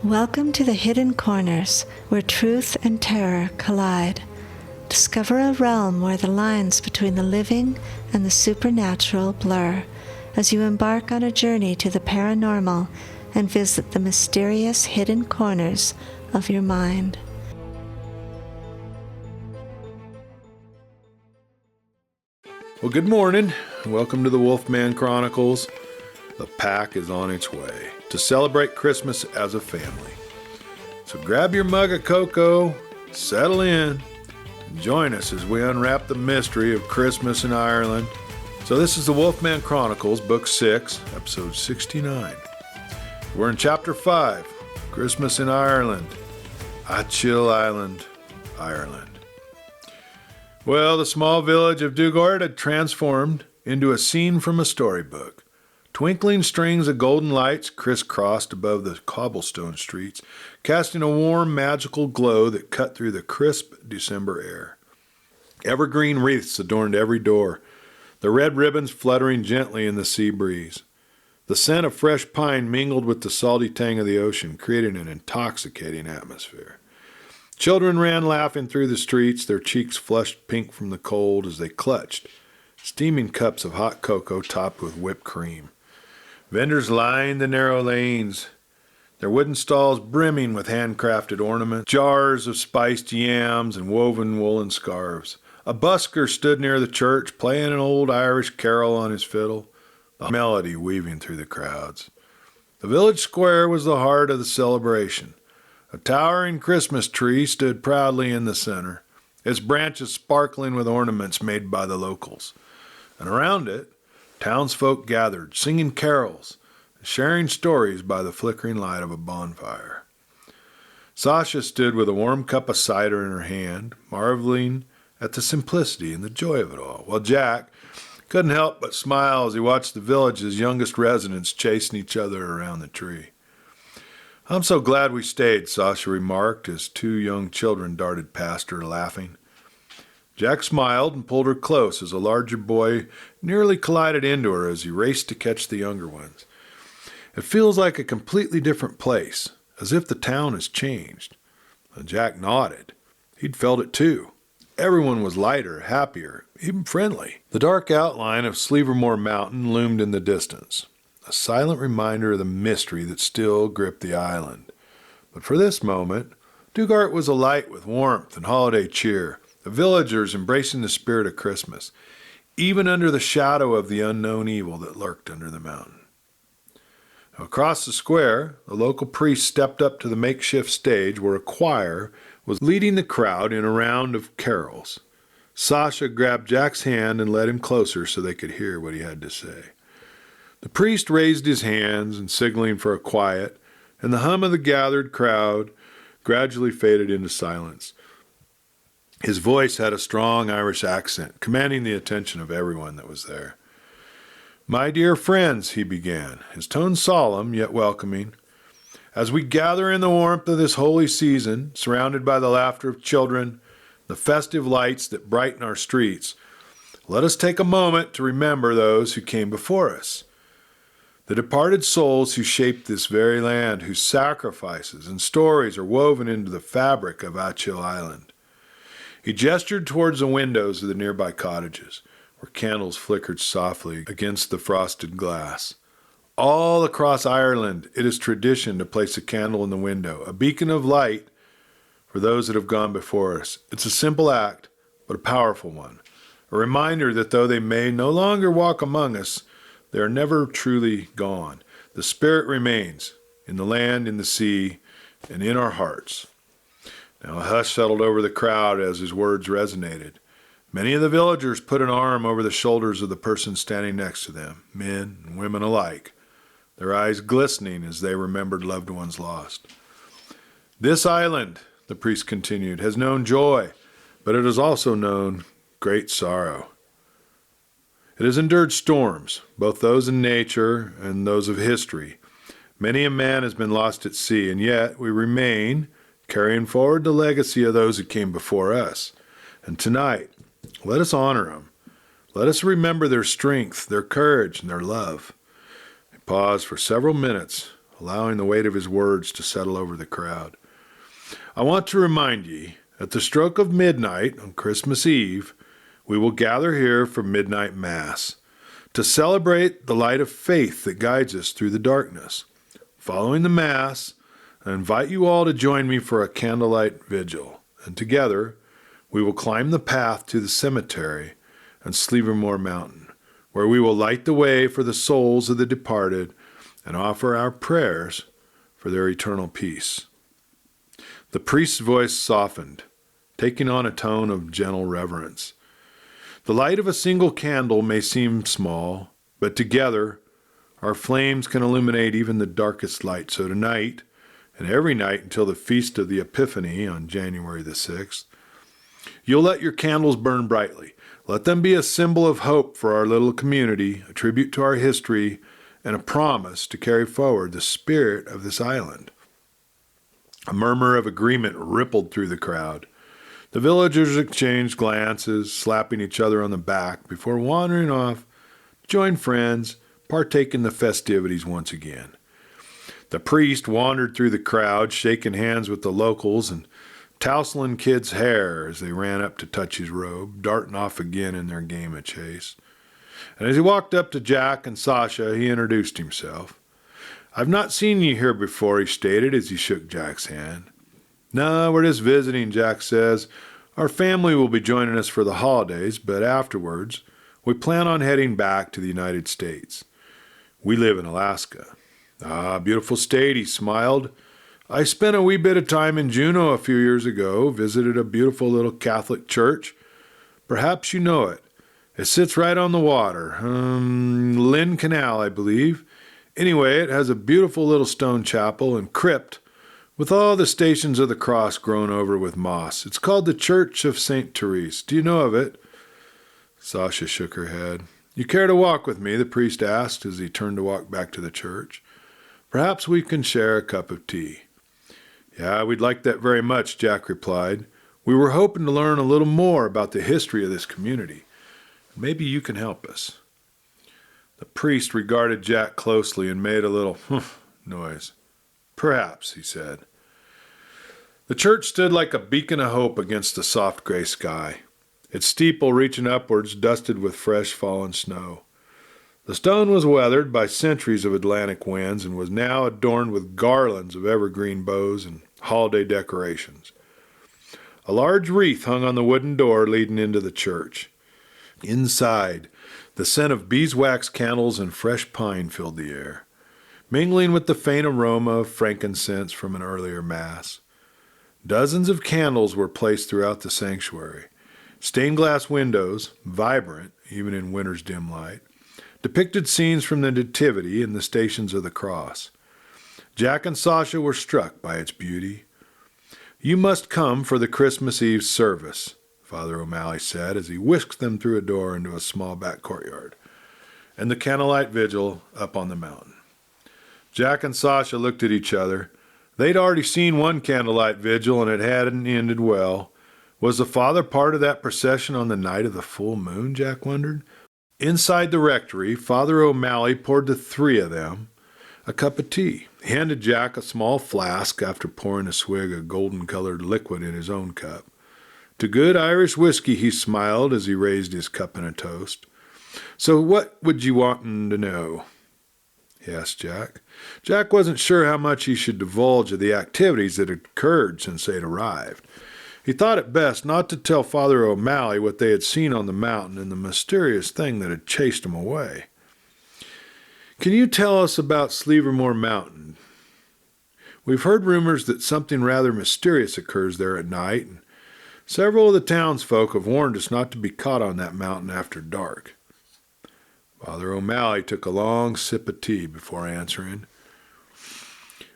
Welcome to the hidden corners where truth and terror collide. Discover a realm where the lines between the living and the supernatural blur as you embark on a journey to the paranormal and visit the mysterious hidden corners of your mind. Well, good morning. Welcome to the Wolfman Chronicles. The pack is on its way to celebrate Christmas as a family. So grab your mug of cocoa, settle in, and join us as we unwrap the mystery of Christmas in Ireland. So this is the Wolfman Chronicles, Book 6, Episode 69. We're in Chapter 5, Christmas in Ireland, Achill Island, Ireland. Well, the small village of Dugort had transformed into a scene from a storybook. Twinkling strings of golden lights crisscrossed above the cobblestone streets, casting a warm, magical glow that cut through the crisp December air. Evergreen wreaths adorned every door, the red ribbons fluttering gently in the sea breeze. The scent of fresh pine mingled with the salty tang of the ocean, creating an intoxicating atmosphere. Children ran laughing through the streets, their cheeks flushed pink from the cold as they clutched steaming cups of hot cocoa topped with whipped cream. Vendors lined the narrow lanes, their wooden stalls brimming with handcrafted ornaments, jars of spiced yams and woven woolen scarves. A busker stood near the church, playing an old Irish carol on his fiddle, the melody weaving through the crowds. The village square was the heart of the celebration. A towering Christmas tree stood proudly in the center, its branches sparkling with ornaments made by the locals. And around it, townsfolk gathered, singing carols, and sharing stories by the flickering light of a bonfire. Sasha stood with a warm cup of cider in her hand, marveling at the simplicity and the joy of it all, while Jack couldn't help but smile as he watched the village's youngest residents chasing each other around the tree. "I'm so glad we stayed," Sasha remarked as two young children darted past her, laughing. Jack smiled and pulled her close as a larger boy nearly collided into her as he raced to catch the younger ones. "It feels like a completely different place, as if the town has changed." And Jack nodded. He'd felt it too. Everyone was lighter, happier, even friendly. The dark outline of Slievemore Mountain loomed in the distance, a silent reminder of the mystery that still gripped the island. But for this moment, Dugort was alight with warmth and holiday cheer, the villagers embracing the spirit of Christmas, even under the shadow of the unknown evil that lurked under the mountain. Now, across the square, the local priest stepped up to the makeshift stage where a choir was leading the crowd in a round of carols. Sasha grabbed Jack's hand and led him closer so they could hear what he had to say. The priest raised his hands and signaling for a quiet, and the hum of the gathered crowd gradually faded into silence. His voice had a strong Irish accent, commanding the attention of everyone that was there. "My dear friends," he began, his tone solemn yet welcoming, "as we gather in the warmth of this holy season, surrounded by the laughter of children, the festive lights that brighten our streets, let us take a moment to remember those who came before us. The departed souls who shaped this very land, whose sacrifices and stories are woven into the fabric of Achill Island." He gestured towards the windows of the nearby cottages, where candles flickered softly against the frosted glass. All across Ireland, it is tradition to place a candle in the window, a beacon of light for those that have gone before us. It's a simple act, but a powerful one, a reminder that though they may no longer walk among us, they are never truly gone. The spirit remains in the land, in the sea, and in our hearts. Now a hush settled over the crowd as his words resonated. Many of the villagers put an arm over the shoulders of the person standing next to them, men and women alike, their eyes glistening as they remembered loved ones lost. "This island," the priest continued, "has known joy, but it has also known great sorrow. It has endured storms, both those in nature and those of history. Many a man has been lost at sea, and yet we remain, carrying forward the legacy of those who came before us. And tonight, let us honor them. Let us remember their strength, their courage, and their love." He paused for several minutes, allowing the weight of his words to settle over the crowd. I want to remind ye, at the stroke of midnight on Christmas Eve, we will gather here for midnight mass, to celebrate the light of faith that guides us through the darkness. Following the mass, I invite you all to join me for a candlelight vigil, and together we will climb the path to the cemetery on Slievemore Mountain, where we will light the way for the souls of the departed and offer our prayers for their eternal peace. The priest's voice softened, taking on a tone of gentle reverence. The light of a single candle may seem small, but together our flames can illuminate even the darkest light. So tonight, and every night until the Feast of the Epiphany on January the 6th, you'll let your candles burn brightly. Let them be a symbol of hope for our little community, a tribute to our history, and a promise to carry forward the spirit of this island. A murmur of agreement rippled through the crowd. The villagers exchanged glances, slapping each other on the back before wandering off to join friends, partake in the festivities once again. The priest wandered through the crowd, shaking hands with the locals and tousling kids' hair as they ran up to touch his robe, darting off again in their game of chase. And as he walked up to Jack and Sasha, he introduced himself. "I've not seen you here before," he stated as he shook Jack's hand. "No, we're just visiting," Jack says. "Our family will be joining us for the holidays, but afterwards, we plan on heading back to the United States. We live in Alaska." "Ah, beautiful state," he smiled. "I spent a wee bit of time in Juneau a few years ago, visited a beautiful little Catholic church. Perhaps you know it. It sits right on the water. Lynn Canal, I believe. Anyway, it has a beautiful little stone chapel and crypt with all the stations of the cross grown over with moss. It's called the Church of St. Therese. Do you know of it?" Sasha shook her head. "You care to walk with me?" the priest asked as he turned to walk back to the church. "Perhaps we can share a cup of tea." "Yeah, we'd like that very much," Jack replied. "We were hoping to learn a little more about the history of this community. Maybe you can help us." The priest regarded Jack closely and made a little humph noise. "Perhaps," he said. The church stood like a beacon of hope against the soft gray sky, its steeple reaching upwards, dusted with fresh fallen snow. The stone was weathered by centuries of Atlantic winds and was now adorned with garlands of evergreen boughs and holiday decorations. A large wreath hung on the wooden door leading into the church. Inside, the scent of beeswax candles and fresh pine filled the air, mingling with the faint aroma of frankincense from an earlier mass. Dozens of candles were placed throughout the sanctuary. Stained glass windows, vibrant even in winter's dim light, depicted scenes from the Nativity and the Stations of the Cross. Jack and Sasha were struck by its beauty. "You must come for the Christmas Eve service," Father O'Malley said as he whisked them through a door into a small back courtyard, and the candlelight vigil up on the mountain. Jack and Sasha looked at each other. They'd already seen one candlelight vigil, and it hadn't ended well. Was the father part of that procession on the night of the full moon, Jack wondered? Inside the rectory, Father O'Malley poured the three of them a cup of tea. He handed Jack a small flask after pouring a swig of golden-colored liquid in his own cup. To good Irish whiskey, he smiled as he raised his cup in a toast. "So what would you wantin' to know?" he asked Jack. Jack wasn't sure how much he should divulge of the activities that had occurred since they'd arrived. He thought it best not to tell Father O'Malley what they had seen on the mountain and the mysterious thing that had chased him away. "Can you tell us about Slievemore Mountain? We've heard rumors that something rather mysterious occurs there at night, and several of the townsfolk have warned us not to be caught on that mountain after dark." Father O'Malley took a long sip of tea before answering.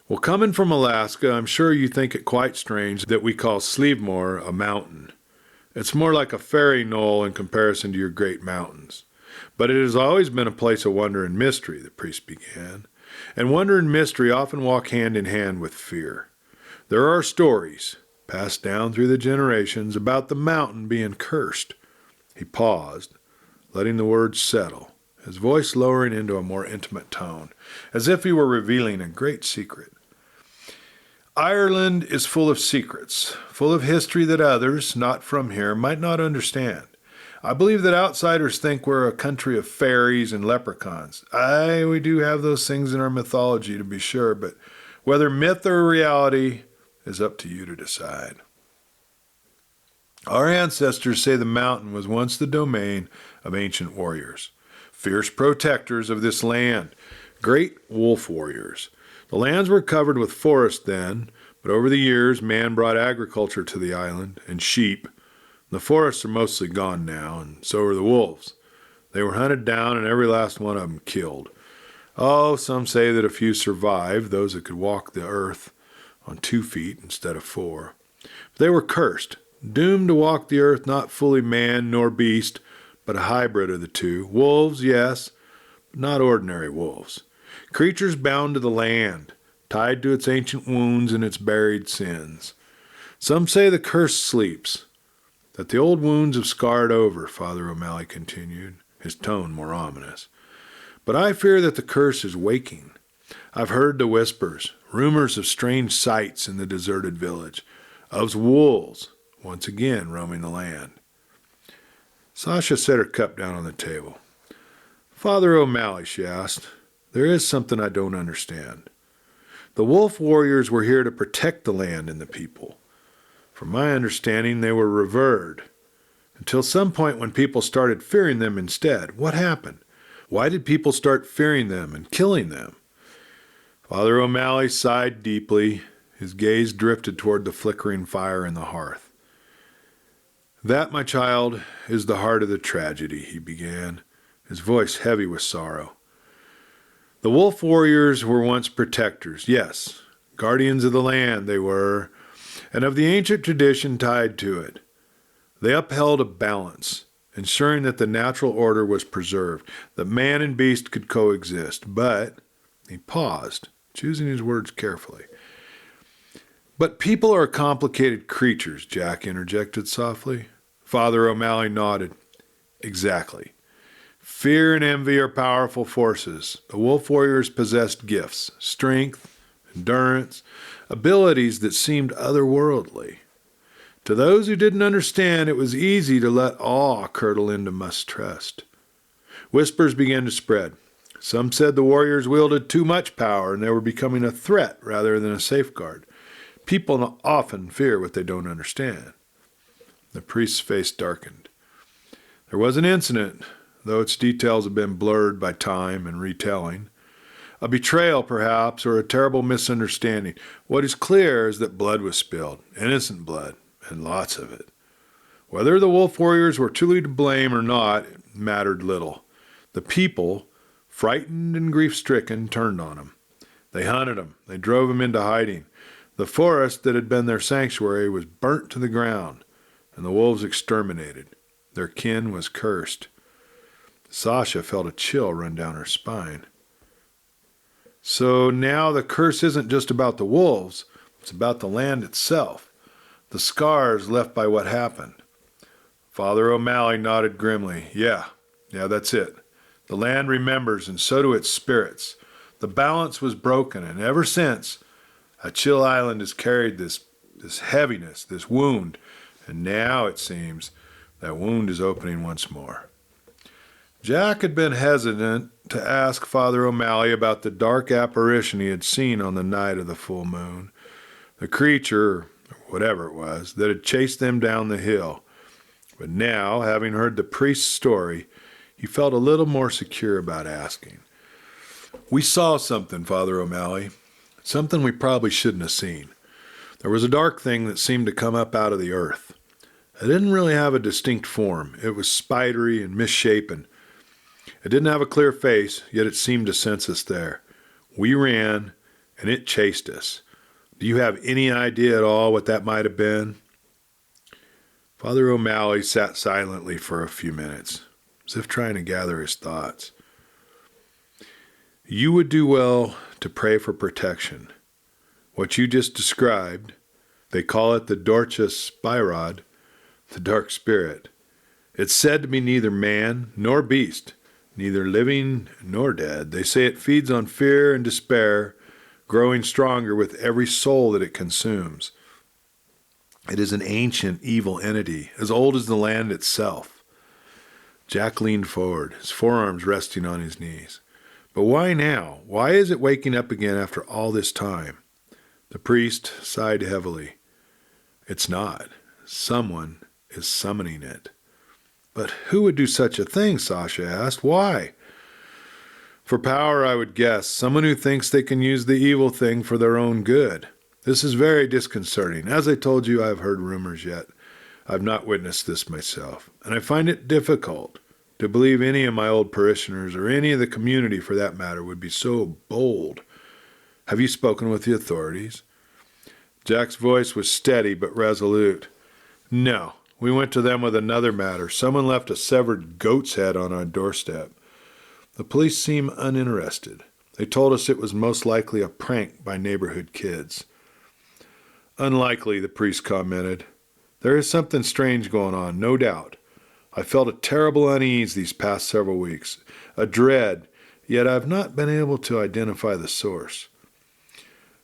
"Well, coming from Alaska, I'm sure you think it quite strange that we call Slievemore a mountain. It's more like a fairy knoll in comparison to your great mountains. But it has always been a place of wonder and mystery," the priest began. "And wonder and mystery often walk hand in hand with fear. There are stories, passed down through the generations, about the mountain being cursed." He paused, letting the words settle, his voice lowering into a more intimate tone, as if he were revealing a great secret. Ireland is full of secrets, full of history that others, not from here, might not understand. I believe that outsiders think we're a country of fairies and leprechauns. We do have those things in our mythology, to be sure, but whether myth or reality is up to you to decide. Our ancestors say the mountain was once the domain of ancient warriors, fierce protectors of this land, great wolf warriors. The lands were covered with forest then, but over the years man brought agriculture to the island and sheep. The forests are mostly gone now, and so are the wolves. They were hunted down and every last one of them killed. Oh, some say that a few survived, those that could walk the earth on 2 feet instead of 4. But they were cursed, doomed to walk the earth not fully man nor beast, but a hybrid of the two. Wolves, yes, but not ordinary wolves. Creatures bound to the land, tied to its ancient wounds and its buried sins. Some say the curse sleeps, that the old wounds have scarred over, Father O'Malley continued, his tone more ominous. But I fear that the curse is waking. I've heard the whispers, rumors of strange sights in the deserted village, of wolves once again roaming the land. Sasha set her cup down on the table. Father O'Malley, she asked, there is something I don't understand. The wolf warriors were here to protect the land and the people. From my understanding, they were revered, until some point when people started fearing them instead. What happened? Why did people start fearing them and killing them? Father O'Malley sighed deeply. His gaze drifted toward the flickering fire in the hearth. That, my child, is the heart of the tragedy, he began, his voice heavy with sorrow. The wolf warriors were once protectors, yes, guardians of the land they were, and of the ancient tradition tied to it. They upheld a balance, ensuring that the natural order was preserved, that man and beast could coexist. But, he paused, choosing his words carefully. But people are complicated creatures, Jack interjected softly. Father O'Malley nodded. Exactly. Fear and envy are powerful forces. The wolf warriors possessed gifts, strength, endurance, abilities that seemed otherworldly. To those who didn't understand, it was easy to let awe curdle into mistrust. Whispers began to spread. Some said the warriors wielded too much power and they were becoming a threat rather than a safeguard. People often fear what they don't understand. The priest's face darkened. There was an incident, though its details have been blurred by time and retelling. A betrayal, perhaps, or a terrible misunderstanding. What is clear is that blood was spilled, innocent blood, and lots of it. Whether the wolf warriors were truly to blame or not mattered little. The people, frightened and grief-stricken, turned on them. They hunted them. They drove them into hiding. The forest that had been their sanctuary was burnt to the ground, and the wolves exterminated. Their kin was cursed. Sasha felt a chill run down her spine. So now the curse isn't just about the wolves, it's about the land itself, the scars left by what happened. Father O'Malley nodded grimly. Yeah, that's it. The land remembers, and so do its spirits. The balance was broken, and ever since, Achill Island has carried this heaviness, this wound, and now, it seems, that wound is opening once more. Jack had been hesitant to ask Father O'Malley about the dark apparition he had seen on the night of the full moon, the creature, or whatever it was, that had chased them down the hill. But now, having heard the priest's story, he felt a little more secure about asking. We saw something, Father O'Malley, something we probably shouldn't have seen. There was a dark thing that seemed to come up out of the earth. It didn't really have a distinct form. It was spidery and misshapen. It didn't have a clear face, yet it seemed to sense us there. We ran, and it chased us. Do you have any idea at all what that might have been? Father O'Malley sat silently for a few minutes, as if trying to gather his thoughts. You would do well to pray for protection. What you just described, they call it the Dorcha Spirod, the dark spirit. It's said to be neither man nor beast, neither living nor dead. They say it feeds on fear and despair, growing stronger with every soul that it consumes. It is an ancient evil entity, as old as the land itself. Jack leaned forward, his forearms resting on his knees. But why now? Why is it waking up again after all this time? The priest sighed heavily. It's not. Someone is summoning it. But who would do such a thing? Sasha asked. Why? For power, I would guess. Someone who thinks they can use the evil thing for their own good. This is very disconcerting. As I told you, I have heard rumors yet. I've not witnessed this myself, and I find it difficult to believe any of my old parishioners, or any of the community for that matter, would be so bold. Have you spoken with the authorities? Jack's voice was steady but resolute. No, we went to them with another matter. Someone left a severed goat's head on our doorstep. The police seemed uninterested. They told us it was most likely a prank by neighborhood kids. Unlikely, the priest commented. There is something strange going on, no doubt. I felt a terrible unease these past several weeks, a dread, yet I've not been able to identify the source.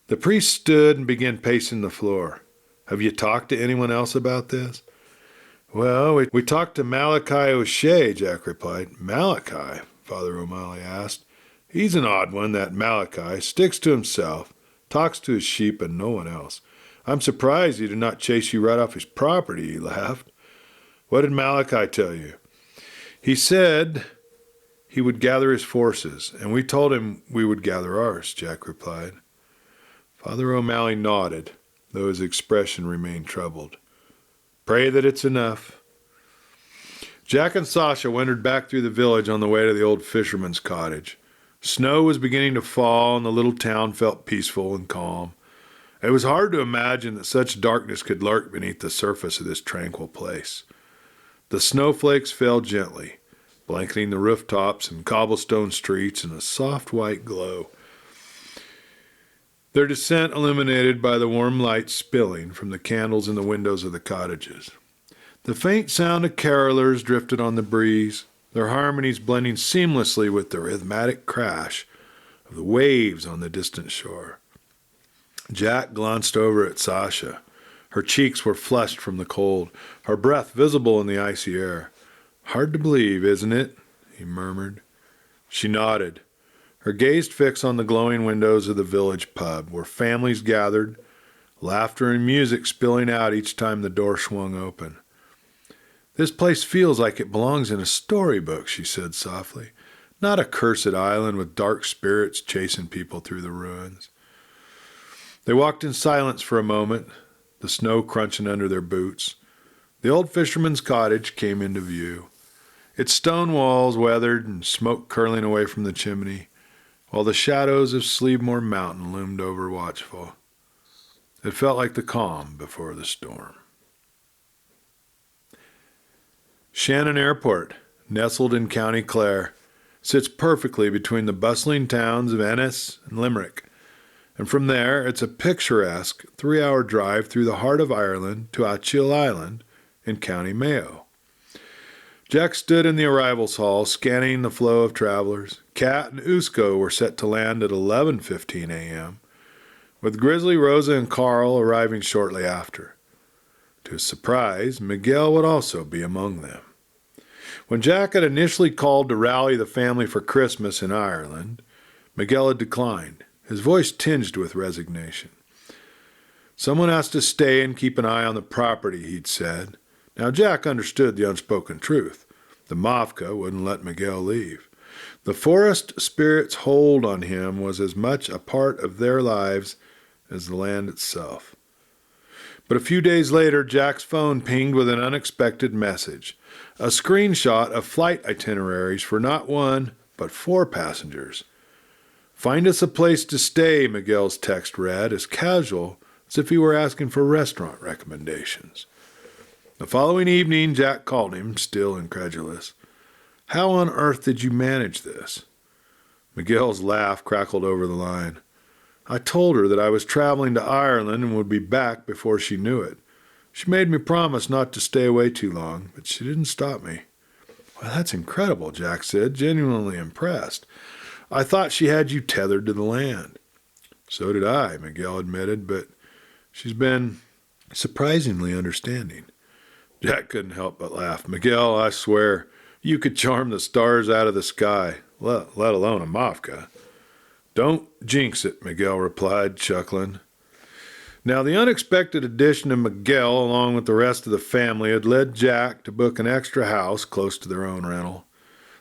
The priest stood and began pacing the floor. Have you talked to anyone else about this? Well, we talked to Malachi O'Shea, Jack replied. Malachi? Father O'Malley asked. He's an odd one, that Malachi. Sticks to himself, talks to his sheep and no one else. I'm surprised he did not chase you right off his property, he laughed. What did Malachi tell you? He said he would gather his forces, and we told him we would gather ours, Jack replied. Father O'Malley nodded, though his expression remained troubled. Pray that it's enough. Jack and Sasha wandered back through the village on the way to the old fisherman's cottage. Snow was beginning to fall, and the little town felt peaceful and calm. It was hard to imagine that such darkness could lurk beneath the surface of this tranquil place. The snowflakes fell gently, blanketing the rooftops and cobblestone streets in a soft white glow, their descent illuminated by the warm light spilling from the candles in the windows of the cottages. The faint sound of carolers drifted on the breeze, their harmonies blending seamlessly with the rhythmic crash of the waves on the distant shore. Jack glanced over at Sasha. Her cheeks were flushed from the cold, her breath visible in the icy air. Hard to believe, isn't it? He murmured. She nodded, her gaze fixed on the glowing windows of the village pub, where families gathered, laughter and music spilling out each time the door swung open. This place feels like it belongs in a storybook, she said softly. Not a cursed island with dark spirits chasing people through the ruins. They walked in silence for a moment, the snow crunching under their boots. The old fisherman's cottage came into view, its stone walls weathered and smoke curling away from the chimney, while the shadows of Slievemore Mountain loomed over watchful. It felt like the calm before the storm. Shannon Airport, nestled in County Clare, sits perfectly between the bustling towns of Ennis and Limerick, and from there it's a picturesque 3-hour drive through the heart of Ireland to Achill Island in County Mayo. Jack stood in the arrivals hall, scanning the flow of travelers. Kat and Usko were set to land at 11:15 a.m., with Grizzly, Rosa, and Carl arriving shortly after. To his surprise, Miguel would also be among them. When Jack had initially called to rally the family for Christmas in Ireland, Miguel had declined, his voice tinged with resignation. Someone has to stay and keep an eye on the property, he'd said. Now Jack understood the unspoken truth. The Mafka wouldn't let Miguel leave. The forest spirit's hold on him was as much a part of their lives as the land itself. But a few days later, Jack's phone pinged with an unexpected message, a screenshot of flight itineraries for not one, but 4 passengers. Find us a place to stay, Miguel's text read, as casual as if he were asking for restaurant recommendations. The following evening, Jack called him, still incredulous. How on earth did you manage this? Miguel's laugh crackled over the line. I told her that I was traveling to Ireland and would be back before she knew it. She made me promise not to stay away too long, but she didn't stop me. Well, that's incredible, Jack said, genuinely impressed. I thought she had you tethered to the land. So did I, Miguel admitted, but she's been surprisingly understanding. Jack couldn't help but laugh. Miguel, I swear, you could charm the stars out of the sky, let alone a Mafka. Don't jinx it, Miguel replied, chuckling. Now, the unexpected addition of Miguel, along with the rest of the family, had led Jack to book an extra house close to their own rental.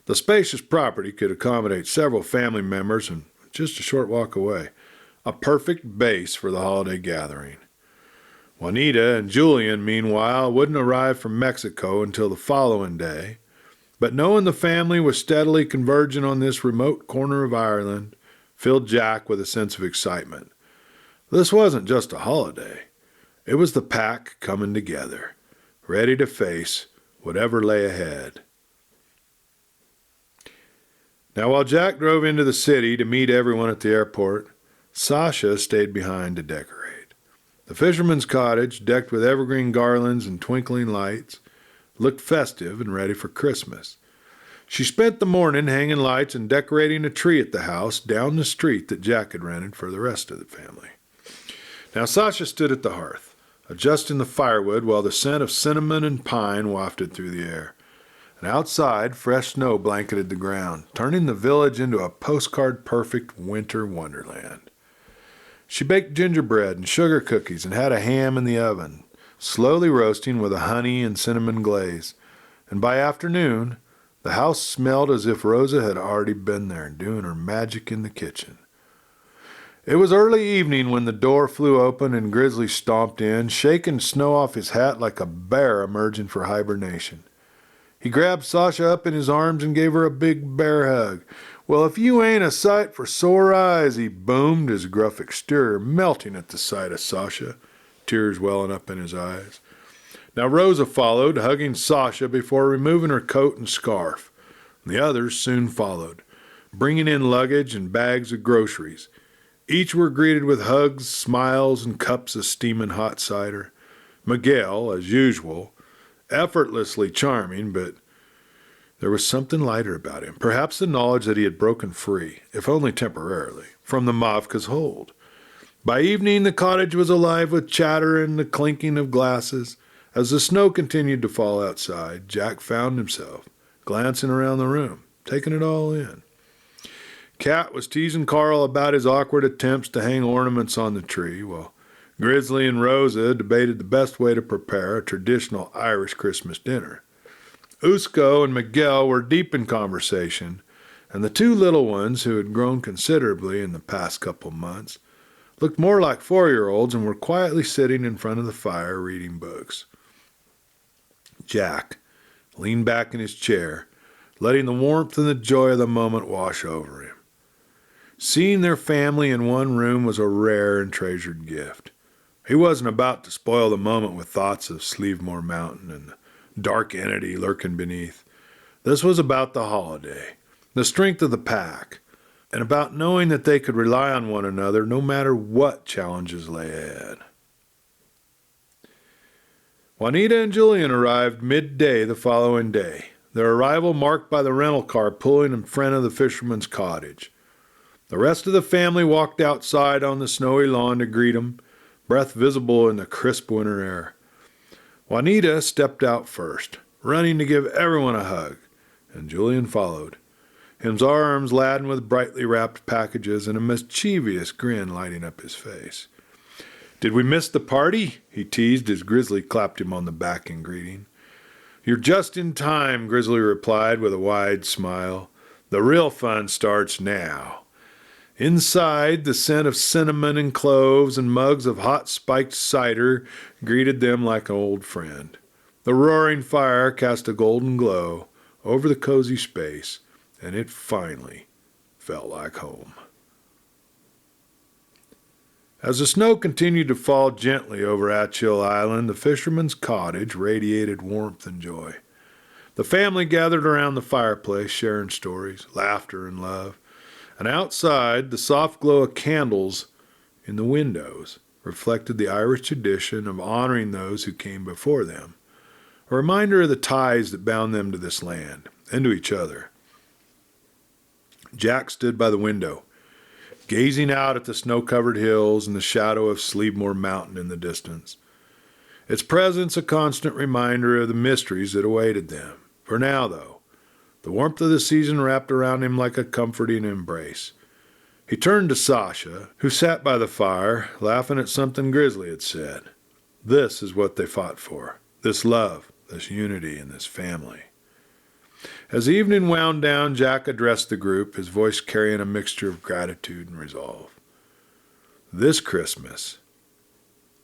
The spacious property could accommodate several family members and just a short walk away. A perfect base for the holiday gathering. Juanita and Julian, meanwhile, wouldn't arrive from Mexico until the following day, but knowing the family was steadily converging on this remote corner of Ireland filled Jack with a sense of excitement. This wasn't just a holiday. It was the pack coming together, ready to face whatever lay ahead. Now, while Jack drove into the city to meet everyone at the airport, Sasha stayed behind to decorate. The fisherman's cottage, decked with evergreen garlands and twinkling lights, looked festive and ready for Christmas. She spent the morning hanging lights and decorating a tree at the house down the street that Jack had rented for the rest of the family. Now Sasha stood at the hearth, adjusting the firewood while the scent of cinnamon and pine wafted through the air. And outside, fresh snow blanketed the ground, turning the village into a postcard-perfect winter wonderland. She baked gingerbread and sugar cookies and had a ham in the oven, slowly roasting with a honey and cinnamon glaze. And by afternoon, the house smelled as if Rosa had already been there, doing her magic in the kitchen. It was early evening when the door flew open and Grizzly stomped in, shaking snow off his hat like a bear emerging for hibernation. He grabbed Sasha up in his arms and gave her a big bear hug. "Well, if you ain't a sight for sore eyes," he boomed, his gruff exterior melting at the sight of Sasha, tears welling up in his eyes. Now Rosa followed, hugging Sasha before removing her coat and scarf. The others soon followed, bringing in luggage and bags of groceries. Each were greeted with hugs, smiles, and cups of steaming hot cider. Miguel, as usual, effortlessly charming, but there was something lighter about him, perhaps the knowledge that he had broken free, if only temporarily, from the Mavka's hold. By evening, the cottage was alive with chatter and the clinking of glasses. As the snow continued to fall outside, Jack found himself glancing around the room, taking it all in. Cat was teasing Carl about his awkward attempts to hang ornaments on the tree, while Grizzly and Rosa debated the best way to prepare a traditional Irish Christmas dinner. Usko and Miguel were deep in conversation, and the two little ones, who had grown considerably in the past couple months, looked more like 4-year-olds and were quietly sitting in front of the fire reading books. Jack leaned back in his chair, letting the warmth and the joy of the moment wash over him. Seeing their family in one room was a rare and treasured gift. He wasn't about to spoil the moment with thoughts of Slievemore Mountain and the dark entity lurking beneath. This was about the holiday, the strength of the pack, and about knowing that they could rely on one another no matter what challenges lay ahead. Juanita and Julian arrived midday the following day, their arrival marked by the rental car pulling in front of the fisherman's cottage. The rest of the family walked outside on the snowy lawn to greet him, breath visible in the crisp winter air. Juanita stepped out first, running to give everyone a hug, and Julian followed, his arms laden with brightly wrapped packages and a mischievous grin lighting up his face. "Did we miss the party?" he teased as Grizzly clapped him on the back in greeting. "You're just in time," Grizzly replied with a wide smile. "The real fun starts now." Inside, the scent of cinnamon and cloves and mugs of hot spiked cider greeted them like an old friend. The roaring fire cast a golden glow over the cozy space, and it finally felt like home. As the snow continued to fall gently over Achill Island, the fisherman's cottage radiated warmth and joy. The family gathered around the fireplace, sharing stories, laughter, and love. And outside, the soft glow of candles in the windows reflected the Irish tradition of honoring those who came before them, a reminder of the ties that bound them to this land, and to each other. Jack stood by the window, gazing out at the snow-covered hills and the shadow of Slievemore Mountain in the distance. Its presence a constant reminder of the mysteries that awaited them. For now, though, the warmth of the season wrapped around him like a comforting embrace. He turned to Sasha, who sat by the fire, laughing at something Grizzly had said. This is what they fought for. This love, this unity, and this family. As the evening wound down, Jack addressed the group, his voice carrying a mixture of gratitude and resolve. This Christmas,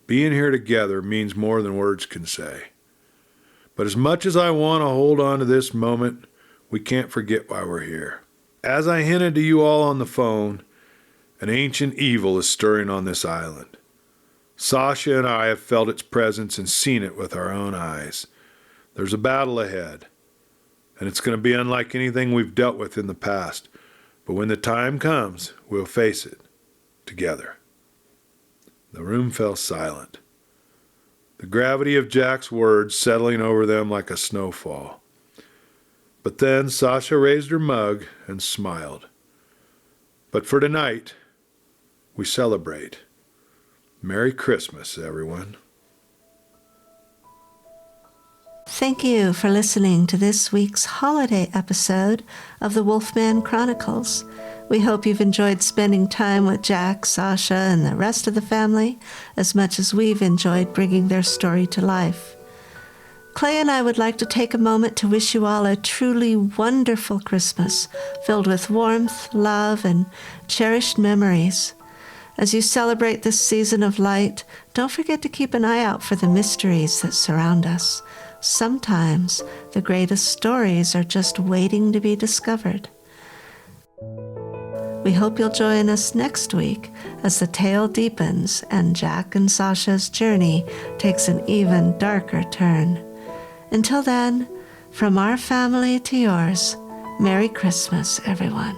being here together means more than words can say. But as much as I want to hold on to this moment, we can't forget why we're here. As I hinted to you all on the phone, an ancient evil is stirring on this island. Sasha and I have felt its presence and seen it with our own eyes. There's a battle ahead, and it's going to be unlike anything we've dealt with in the past. But when the time comes, we'll face it together. The room fell silent, the gravity of Jack's words settling over them like a snowfall. But then Sasha raised her mug and smiled. But for tonight, we celebrate. Merry Christmas, everyone. Thank you for listening to this week's holiday episode of the Wolfman Chronicles. We hope you've enjoyed spending time with Jack, Sasha, and the rest of the family as much as we've enjoyed bringing their story to life. Clay and I would like to take a moment to wish you all a truly wonderful Christmas, filled with warmth, love, and cherished memories. As you celebrate this season of light, don't forget to keep an eye out for the mysteries that surround us. Sometimes the greatest stories are just waiting to be discovered. We hope you'll join us next week as the tale deepens and Jack and Sasha's journey takes an even darker turn. Until then, from our family to yours, Merry Christmas, everyone.